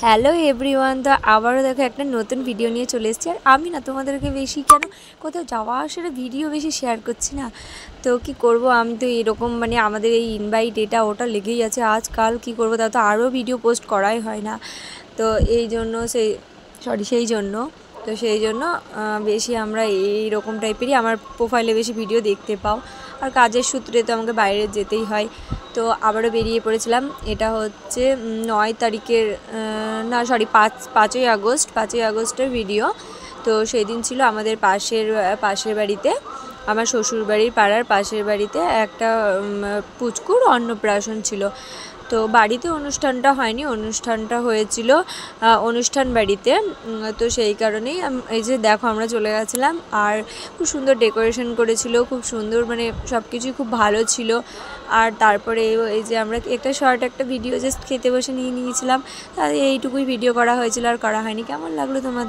Hello everyone, তো আবারও দেখো একটা নতুন ভিডিও নিয়ে চলে এসেছি। আর আমি না তোমাদেরকে বেশি কেন কোথাও যাওয়া আসার ভিডিও বেশি শেয়ার করছি না। তো কি করব, আমি তো এরকম মানে আমাদের এই ইনভাইট এটা ওটা লেগেই আছে। আজকাল কি করব, তা তো আরও ভিডিও পোস্ট করাই হয় না। তো এই জন্য সেই জন্য বেশি আমরা এই রকম টাইপেরই আমার প্রোফাইলে বেশি ভিডিও দেখতে পাও। আর কাজের সূত্রে তো আমাকে বাইরে যেতেই হয়। তো আবারও বেরিয়ে পড়েছিলাম। এটা হচ্ছে 9 তারিখের না সরি 5ই আগস্টের ভিডিও। তো সেই দিন ছিল আমাদের পাশের বাড়িতে, আমার শ্বশুরবাড়ির পাড়ার পাশের বাড়িতে একটা পুচকুর অন্নপ্রাশন ছিল। তো বাড়িতে অনুষ্ঠানটা হয়নি, অনুষ্ঠানটা হয়েছিল অনুষ্ঠান বাড়িতে। তো সেই কারণেই এই যে দেখো আমরা চলে গেছিলাম। আর খুব সুন্দর ডেকোরেশন করেছিল, খুব সুন্দর, মানে সব কিছুই খুব ভালো ছিল। আর তারপরে এই যে আমরা একটা ভিডিও জাস্ট খেতে বসে নিয়েছিলাম। এইটুকুই ভিডিও করা হয়েছিল, আর করা হয়নি। কেমন লাগলো তোমাদের?